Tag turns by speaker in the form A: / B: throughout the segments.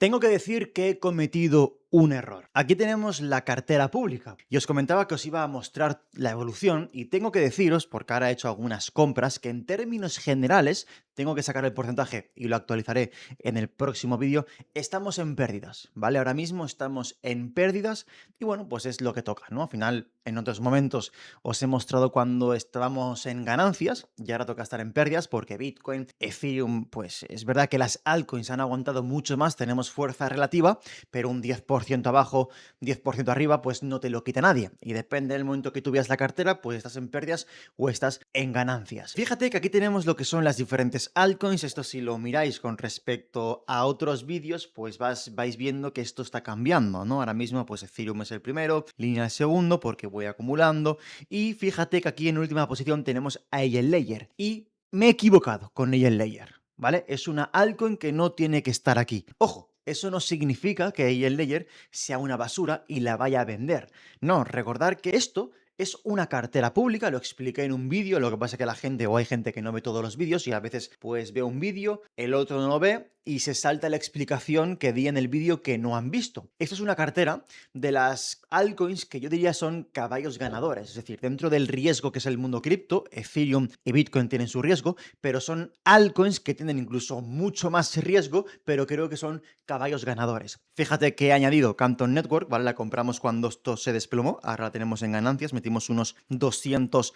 A: Tengo que decir que he cometido un error. Aquí tenemos la cartera pública y os comentaba que os iba a mostrar la evolución y tengo que deciros, porque ahora he hecho algunas compras, que en términos generales, tengo que sacar el porcentaje y lo actualizaré en el próximo vídeo, estamos en pérdidas, ¿vale? Ahora mismo estamos en pérdidas y bueno, pues es lo que toca, ¿no? Al final, en otros momentos os he mostrado cuando estábamos en ganancias y ahora toca estar en pérdidas porque Bitcoin, Ethereum, pues es verdad que las altcoins han aguantado mucho más, tenemos fuerza relativa, pero un 10% abajo, 10% arriba, pues no te lo quita nadie. Y depende del momento que tú veas la cartera, pues estás en pérdidas o estás en ganancias. Fíjate que aquí tenemos lo que son las diferentes altcoins. Esto si lo miráis con respecto a otros vídeos, pues vais viendo que esto está cambiando, ¿no? Ahora mismo, pues Ethereum es el primero, Línea el segundo, porque voy acumulando. Y fíjate que aquí en última posición tenemos a Agent Layer. Y me he equivocado con Agent Layer, ¿vale? Es una altcoin que no tiene que estar aquí. Ojo, eso no significa que Agent Layer sea una basura y la vaya a vender. No, recordar que esto es una cartera pública, lo expliqué en un vídeo, lo que pasa es que la gente, o hay gente que no ve todos los vídeos y a veces pues ve un vídeo, el otro no lo ve y se salta la explicación que di en el vídeo que no han visto. Esto es una cartera de las altcoins que yo diría son caballos ganadores, es decir, dentro del riesgo que es el mundo cripto, Ethereum y Bitcoin tienen su riesgo, pero son altcoins que tienen incluso mucho más riesgo, pero creo que son caballos ganadores. Fíjate que he añadido Canton Network, ¿vale? La compramos cuando esto se desplomó, ahora la tenemos en ganancias, metimos unos $200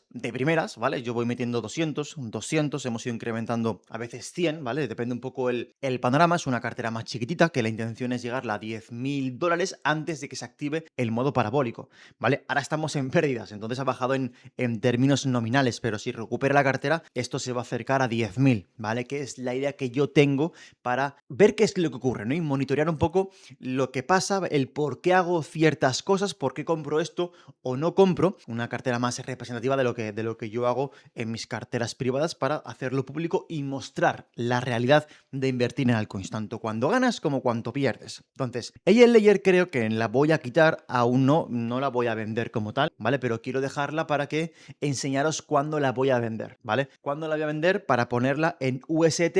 A: de primeras, ¿vale? Yo voy metiendo 200, hemos ido incrementando a veces 100, ¿vale? Depende un poco el panorama, es una cartera más chiquitita, que la intención es llegarla a $10.000 antes de que se active el modo parabólico, ¿vale? Ahora estamos en pérdidas, entonces ha bajado en términos nominales, pero si recupera la cartera, esto se va a acercar a 10.000, ¿vale? Que es la idea que yo tengo para ver qué es lo que ocurre, ¿no? Y monitorear un poco lo que pasa, el por qué hago ciertas cosas, por qué compro esto o no compro, una cartera más representativa de lo que yo hago en mis carteras privadas para hacerlo público y mostrar la realidad de invertir en altcoins, tanto cuando ganas como cuando pierdes. Entonces, Agent Layer creo que la voy a quitar, aún no la voy a vender como tal, ¿vale? Pero quiero dejarla para que enseñaros cuándo la voy a vender, ¿vale? Cuándo la voy a vender para ponerla en UST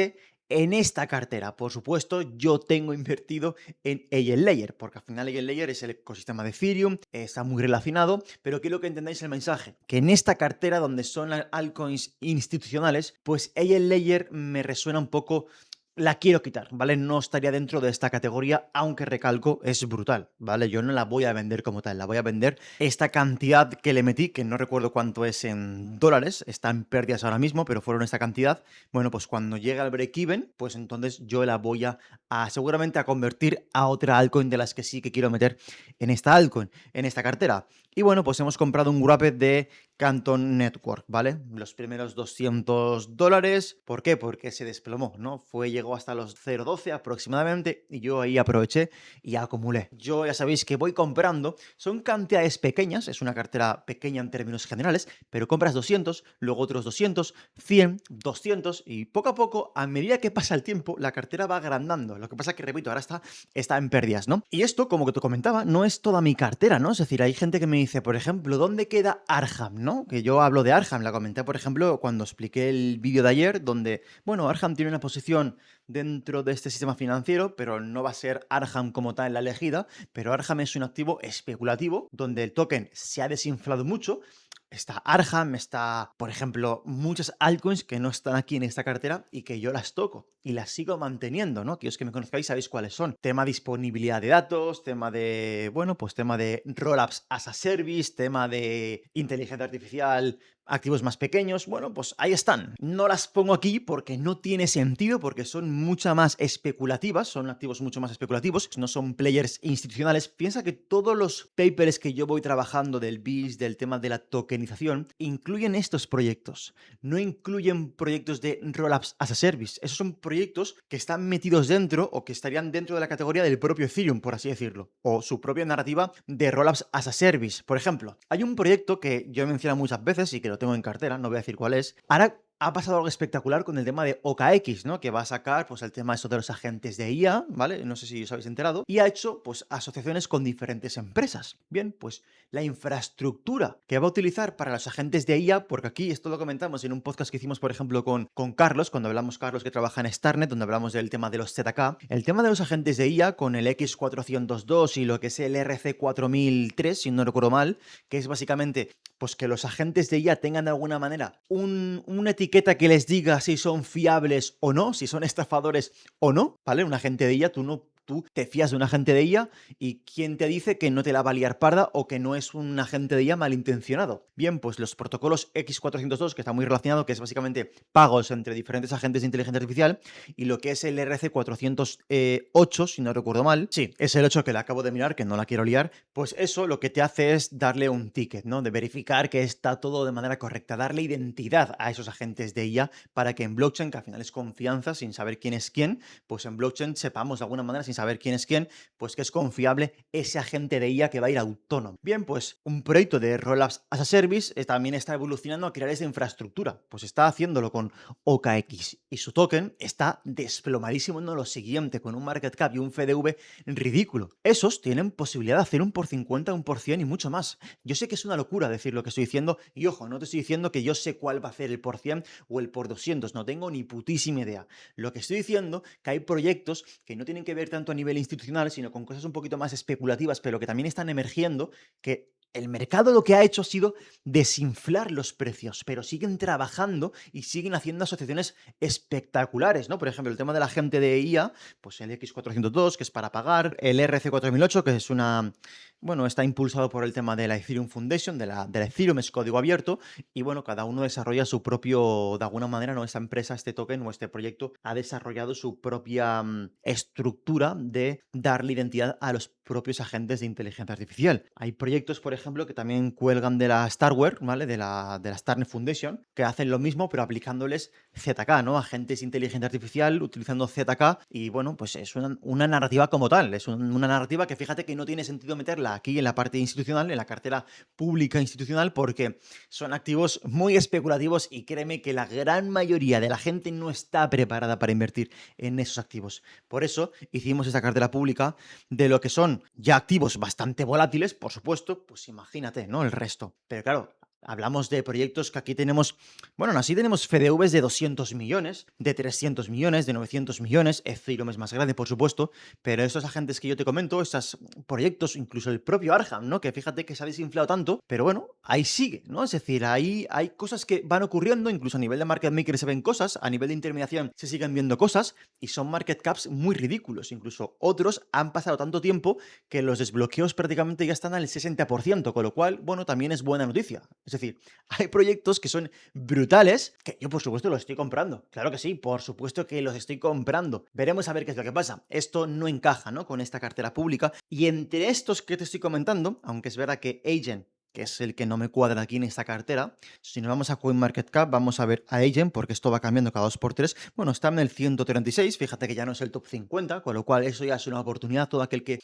A: en esta cartera. Por supuesto, yo tengo invertido en Agent Layer, porque al final Agent Layer es el ecosistema de Ethereum, está muy relacionado, pero quiero que entendáis el mensaje, que en esta cartera donde son las altcoins institucionales, pues Agent Layer me resuena un poco. La quiero quitar, ¿vale? No estaría dentro de esta categoría, aunque recalco, es brutal, ¿vale? Yo no la voy a vender como tal, la voy a vender esta cantidad que le metí, que no recuerdo cuánto es en dólares, está en pérdidas ahora mismo, pero fueron esta cantidad. Bueno, pues cuando llegue al break-even, pues entonces yo la voy a seguramente a convertir a otra altcoin de las que sí que quiero meter en esta altcoin, en esta cartera. Y bueno, pues hemos comprado un wrapper de Canton Network, ¿vale? Los primeros $200. ¿Por qué? Porque se desplomó, ¿no? Llegó hasta los 0,12 aproximadamente y yo ahí aproveché y acumulé. Yo ya sabéis que voy comprando, son cantidades pequeñas, es una cartera pequeña en términos generales, pero compras 200, luego otros 200, 100, 200 y poco a poco, a medida que pasa el tiempo, la cartera va agrandando. Lo que pasa que, repito, ahora está en pérdidas, ¿no? Y esto, como que te comentaba, no es toda mi cartera, ¿no? Es decir, hay gente que me dice, por ejemplo, ¿dónde queda Arham, no? Que yo hablo de Arham, la comenté, por ejemplo, cuando expliqué el vídeo de ayer, donde, bueno, Arham tiene una posición dentro de este sistema financiero, pero no va a ser Arham como tal en la elegida, pero Arham es un activo especulativo, donde el token se ha desinflado mucho. Está Arham, está, por ejemplo, muchas altcoins que no están aquí en esta cartera y que yo las toco y las sigo manteniendo, ¿no? Aquellos que me conozcáis sabéis cuáles son. Tema disponibilidad de datos, tema de, bueno, pues tema de rollups as a service, tema de inteligencia artificial, activos más pequeños, bueno, pues ahí están. No las pongo aquí porque no tiene sentido, porque son mucho más especulativas, son activos mucho más especulativos, no son players institucionales. Piensa que todos los papers que yo voy trabajando del BIS, del tema de la tokenización, incluyen estos proyectos. No incluyen proyectos de rollups as a service. Esos son proyectos que están metidos dentro o que estarían dentro de la categoría del propio Ethereum, por así decirlo, o su propia narrativa de rollups as a service. Por ejemplo, hay un proyecto que yo he mencionado muchas veces y que lo tengo en cartera, no voy a decir cuál es. Ahora ha pasado algo espectacular con el tema de OKX, ¿no? Que va a sacar, pues, el tema eso de los agentes de IA, ¿vale? No sé si os habéis enterado. Y ha hecho, pues, asociaciones con diferentes empresas. Bien, pues, la infraestructura que va a utilizar para los agentes de IA, porque aquí esto lo comentamos en un podcast que hicimos, por ejemplo, con Carlos, cuando hablamos, Carlos, que trabaja en Starnet, donde hablamos del tema de los ZK. El tema de los agentes de IA con el X402 y lo que es el RC4003, si no recuerdo mal, que es básicamente pues que los agentes de IA tengan de alguna manera una etiqueta que les diga si son fiables o no, si son estafadores o no, ¿vale? Un agente de IA, tú te fías de un agente de IA y quién te dice que no te la va a liar parda o que no es un agente de IA malintencionado. Bien, pues los protocolos X402, que está muy relacionado, que es básicamente pagos entre diferentes agentes de inteligencia artificial, y lo que es el RC408, si no recuerdo mal, sí, es el 8 que le acabo de mirar, que no la quiero liar, pues eso lo que te hace es darle un ticket, ¿no? De verificar que está todo de manera correcta, darle identidad a esos agentes de IA para que en blockchain, que al final es confianza sin saber quién es quién, pues en blockchain sepamos de alguna manera, sin saber quién es quién, pues que es confiable ese agente de IA que va a ir autónomo. Bien, pues un proyecto de Rollups as a Service también está evolucionando a crear esa infraestructura, pues está haciéndolo con OKX y su token está desplomadísimo en lo siguiente, con un market cap y un FDV ridículo. Esos tienen posibilidad de hacer un por 50, un por 100 y mucho más. Yo sé que es una locura decir lo que estoy diciendo y ojo, no te estoy diciendo que yo sé cuál va a hacer el por 100 o el por 200, no tengo ni putísima idea. Lo que estoy diciendo que hay proyectos que no tienen que ver tanto a nivel institucional, sino con cosas un poquito más especulativas, pero que también están emergiendo, que el mercado lo que ha hecho ha sido desinflar los precios, pero siguen trabajando y siguen haciendo asociaciones espectaculares, ¿no? Por ejemplo, el tema de la gente de IA, pues el X402, que es para pagar, el RC4008, que es bueno, está impulsado por el tema de la Ethereum Foundation, de la Ethereum, es código abierto, y bueno, cada uno desarrolla su propio, de alguna manera, ¿no? Esa empresa, este token o este proyecto ha desarrollado su propia estructura de darle identidad a los propios agentes de inteligencia artificial. Hay proyectos, por ejemplo, que también cuelgan de la Starware, ¿vale? De la Starnet Foundation, que hacen lo mismo, pero aplicándoles ZK, ¿no? Agentes de inteligencia artificial utilizando ZK, y bueno, pues es una narrativa como tal, es una narrativa que fíjate que no tiene sentido meterla aquí en la parte institucional, en la cartera pública institucional, porque son activos muy especulativos y créeme que la gran mayoría de la gente no está preparada para invertir en esos activos. Por eso hicimos esta cartera pública de lo que son ya activos bastante volátiles, por supuesto, pues imagínate, ¿no? El resto. Pero claro, hablamos de proyectos que aquí tenemos, bueno, así tenemos FDVs de 200 millones, de 300 millones, de 900 millones, Ethereum es más grande, por supuesto, pero estos agentes que yo te comento, estos proyectos, incluso el propio Arham, ¿no? Que fíjate que se ha desinflado tanto, pero bueno, ahí sigue, ¿no? Es decir, ahí hay cosas que van ocurriendo, incluso a nivel de market maker se ven cosas, a nivel de intermediación se siguen viendo cosas, y son market caps muy ridículos, incluso otros han pasado tanto tiempo que los desbloqueos prácticamente ya están al 60%, con lo cual, bueno, también es buena noticia. Es decir, hay proyectos que son brutales que yo, por supuesto, los estoy comprando. Claro que sí, por supuesto que los estoy comprando. Veremos a ver qué es lo que pasa. Esto no encaja, ¿no? Con esta cartera pública. Y entre estos que te estoy comentando, aunque es verdad que Agent, que es el que no me cuadra aquí en esta cartera, si nos vamos a CoinMarketCap, vamos a ver a Agent, porque esto va cambiando cada 2 por 3. Bueno, está en el 136, fíjate que ya no es el top 50, con lo cual eso ya es una oportunidad. Todo aquel que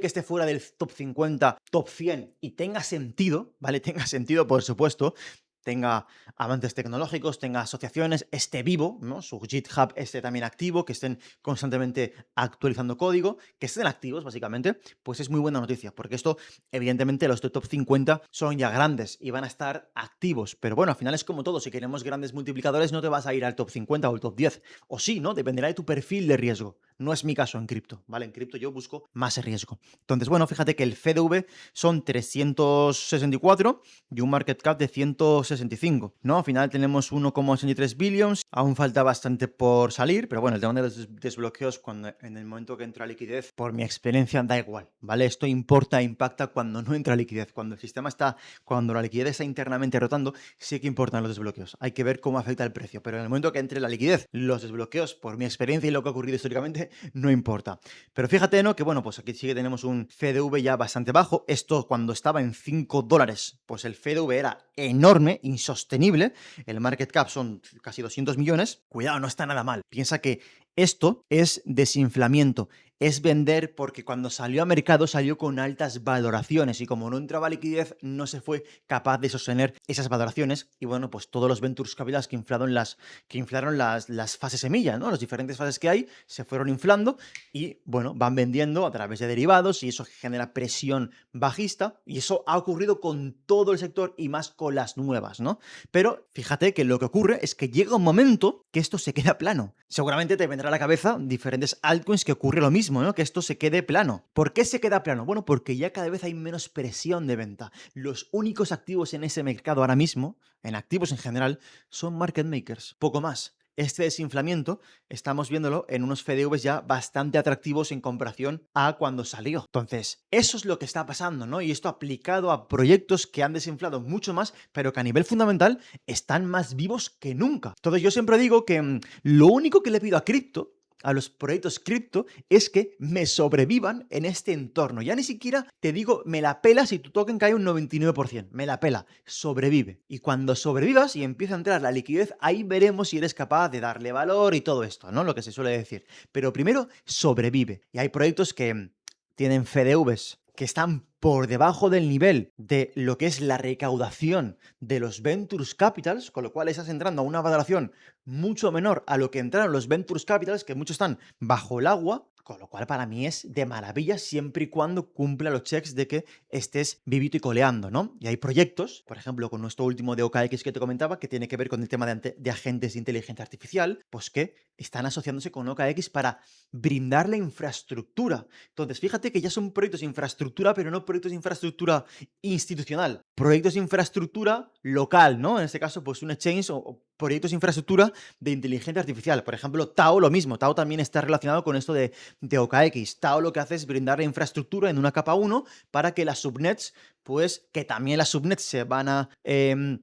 A: esté fuera del top 50, top 100 y tenga sentido, ¿vale? Tenga sentido, por supuesto, tenga avances tecnológicos, tenga asociaciones, esté vivo, ¿no? Su GitHub esté también activo, que estén constantemente actualizando código, que estén activos, básicamente, pues es muy buena noticia, porque esto, evidentemente, los de top 50 son ya grandes y van a estar activos, pero bueno, al final es como todo, si queremos grandes multiplicadores no te vas a ir al top 50 o el top 10, o sí, ¿no? Dependerá de tu perfil de riesgo. No es mi caso en cripto, ¿vale? En cripto yo busco más riesgo. Entonces, bueno, fíjate que el FDV son 364 y un market cap de 165, ¿no? Al final tenemos 1,83 billions, aún falta bastante por salir, pero bueno, el tema de los desbloqueos, en el momento que entra liquidez, por mi experiencia, da igual, ¿vale? Esto impacta cuando no entra liquidez, cuando la liquidez está internamente rotando, sí que importan los desbloqueos. Hay que ver cómo afecta el precio, pero en el momento que entre la liquidez, los desbloqueos, por mi experiencia y lo que ha ocurrido históricamente, no importa. Pero fíjate, ¿no? Que bueno, pues aquí sí que tenemos un FDV ya bastante bajo. Esto cuando estaba en $5, pues el FDV era enorme, insostenible. El market cap son casi 200 millones. Cuidado, no está nada mal. Piensa que esto es desinflamiento. es vender porque cuando salió a mercado salió con altas valoraciones y como no entraba liquidez no se fue capaz de sostener esas valoraciones y bueno, pues todos los Ventures Capitals que inflaron las fases semilla, ¿no? Las diferentes fases que hay se fueron inflando y bueno, van vendiendo a través de derivados y eso genera presión bajista y eso ha ocurrido con todo el sector y más con las nuevas, ¿no? Pero fíjate que lo que ocurre es que llega un momento que esto se queda plano. Seguramente te vendrá a la cabeza diferentes altcoins que ocurre lo mismo, ¿no? Que esto se quede plano. ¿Por qué se queda plano? Bueno, porque ya cada vez hay menos presión de venta. Los únicos activos en ese mercado ahora mismo, en activos en general, son market makers, poco más. Este desinflamiento estamos viéndolo en unos FDVs ya bastante atractivos en comparación a cuando salió. Entonces, eso es lo que está pasando, ¿no? Y esto aplicado a proyectos que han desinflado mucho más, pero que a nivel fundamental están más vivos que nunca. Entonces, yo siempre digo que lo único que le pido a los proyectos cripto es que me sobrevivan en este entorno. Ya ni siquiera te digo, me la pela si tu token cae un 99%. Me la pela. Sobrevive. Y cuando sobrevivas y empieza a entrar la liquidez, ahí veremos si eres capaz de darle valor y todo esto, ¿no? Lo que se suele decir. Pero primero, sobrevive. Y hay proyectos que tienen FDVs que están por debajo del nivel de lo que es la recaudación de los Ventures Capitals, con lo cual estás entrando a una valoración mucho menor a lo que entraron los Ventures Capitals, que muchos están bajo el agua, con lo cual para mí es de maravilla siempre y cuando cumpla los checks de que estés vivito y coleando, ¿no? Y hay proyectos, por ejemplo, con nuestro último de OKX que te comentaba, que tiene que ver con el tema de agentes de inteligencia artificial, pues que están asociándose con OKX para brindar la infraestructura. Entonces, fíjate que ya son proyectos de infraestructura, pero no proyectos de infraestructura institucional, proyectos de infraestructura local, ¿no? En este caso, pues un exchange o proyectos de infraestructura de inteligencia artificial. Por ejemplo, Tao lo mismo. Tao también está relacionado con esto de OKX. Tao lo que hace es brindar la infraestructura en una capa 1 para que las subnets, pues que también las subnets se van a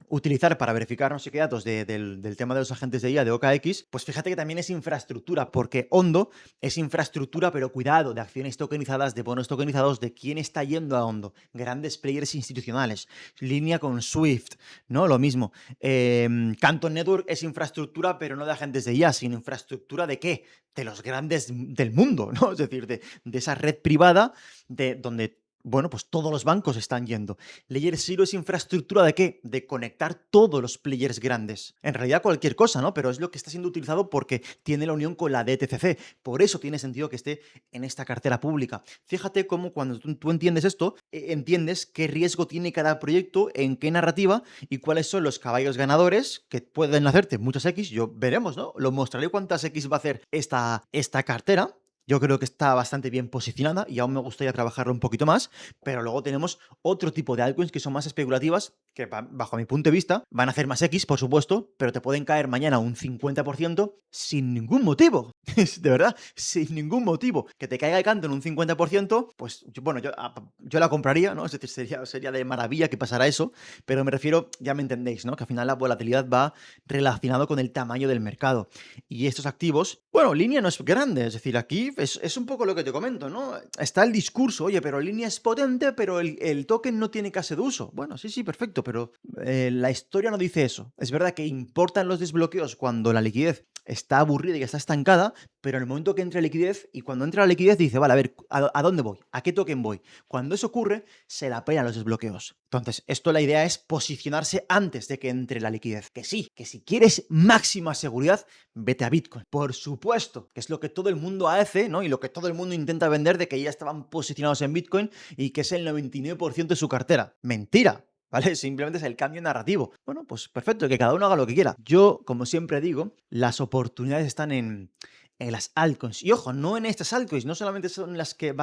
A: utilizar para verificar no sé qué datos del tema de los agentes de IA de OKX, pues fíjate que también es infraestructura, porque Ondo es infraestructura, pero cuidado, de acciones tokenizadas, de bonos tokenizados, de quién está yendo a Ondo. Grandes players institucionales. Línea con Swift, ¿no? Lo mismo. Canton Network es infraestructura, pero no de agentes de IA, sino infraestructura de qué? De los grandes del mundo, ¿no? Es decir, de esa red privada de donde bueno, pues todos los bancos están yendo. Layer Zero es infraestructura de qué? De conectar todos los players grandes. En realidad cualquier cosa, ¿no? Pero es lo que está siendo utilizado porque tiene la unión con la DTCC. Por eso tiene sentido que esté en esta cartera pública. Fíjate cómo cuando tú entiendes esto, entiendes qué riesgo tiene cada proyecto, en qué narrativa y cuáles son los caballos ganadores que pueden hacerte muchas X. Yo veremos, ¿no? Lo mostraré cuántas X va a hacer esta cartera. Yo creo que está bastante bien posicionada y aún me gustaría trabajarlo un poquito más, pero luego tenemos otro tipo de altcoins que son más especulativas, que bajo mi punto de vista van a hacer más X, por supuesto, pero te pueden caer mañana un 50% sin ningún motivo. De verdad, sin ningún motivo. Que te caiga el canto en un 50%, pues bueno, yo la compraría, ¿no? Es decir, sería de maravilla que pasara eso, pero me refiero, ya me entendéis, ¿no? Que al final la volatilidad va relacionado con el tamaño del mercado. Y estos activos, bueno, línea no es grande, es decir, aquí es un poco lo que te comento, ¿no? Está el discurso, oye, pero línea es potente, pero el token no tiene caso de uso. Bueno, sí, perfecto, pero la historia no dice eso. Es verdad que importan los desbloqueos cuando la liquidez está aburrida y está estancada, pero en el momento que entra liquidez y cuando entra la liquidez dice, vale, a ver, ¿a dónde voy? ¿A qué token voy? Cuando eso ocurre, se la pelan los desbloqueos. Entonces, la idea es posicionarse antes de que entre la liquidez. Que sí, que si quieres máxima seguridad, vete a Bitcoin. Por supuesto, que es lo que todo el mundo hace, ¿no? Y lo que todo el mundo intenta vender de que ya estaban posicionados en Bitcoin y que es el 99% de su cartera. Mentira. ¿Vale? Simplemente es el cambio narrativo. Bueno, pues perfecto, que cada uno haga lo que quiera. Yo, como siempre digo, las oportunidades están en las altcoins. Y ojo, no en estas altcoins, no solamente son las que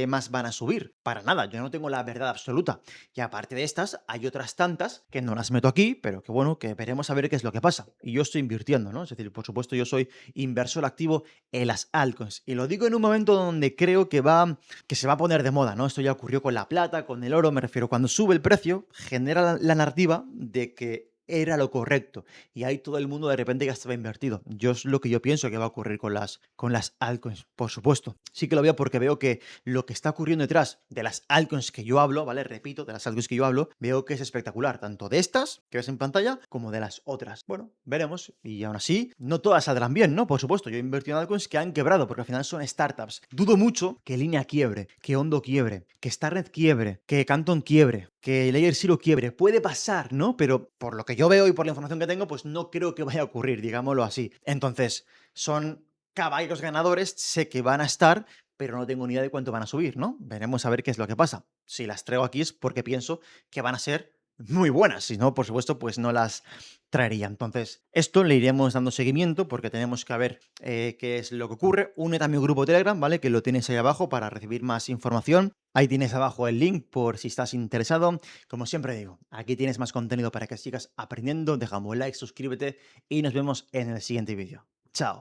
A: más van a subir. Para nada, yo no tengo la verdad absoluta. Y aparte de estas, hay otras tantas que no las meto aquí, pero que bueno, que veremos a ver qué es lo que pasa. Y yo estoy invirtiendo, ¿no? Es decir, por supuesto, yo soy inversor activo en las altcoins. Y lo digo en un momento donde creo que se va a poner de moda, ¿no? Esto ya ocurrió con la plata, con el oro, me refiero. Cuando sube el precio, genera la narrativa de que era lo correcto. Y ahí todo el mundo de repente ya estaba invertido. Yo es lo que yo pienso que va a ocurrir con las altcoins, por supuesto. Sí que lo veo porque veo que lo que está ocurriendo detrás de las altcoins que yo hablo, ¿vale? Repito, de las altcoins que yo hablo, veo que es espectacular, tanto de estas que ves en pantalla como de las otras. Bueno, veremos. Y aún así, no todas saldrán bien, ¿no? Por supuesto, yo he invertido en altcoins que han quebrado, porque al final son startups. Dudo mucho que Línea quiebre, que Hondo quiebre, que Starnet quiebre, que Canton quiebre, que Layer Zero quiebre. Puede pasar, ¿no? Pero por lo que yo veo y por la información que tengo, pues no creo que vaya a ocurrir, digámoslo así. Entonces, son caballos ganadores, sé que van a estar, pero no tengo ni idea de cuánto van a subir, ¿no? Veremos a ver qué es lo que pasa. Si las traigo aquí es porque pienso que van a ser muy buenas, si no, por supuesto, pues no las traería. Entonces, esto le iremos dando seguimiento porque tenemos que ver qué es lo que ocurre. Únete a mi grupo Telegram, ¿vale? Que lo tienes ahí abajo para recibir más información. Ahí tienes abajo el link por si estás interesado. Como siempre digo, aquí tienes más contenido para que sigas aprendiendo. Deja un like, suscríbete y nos vemos en el siguiente vídeo. Chao.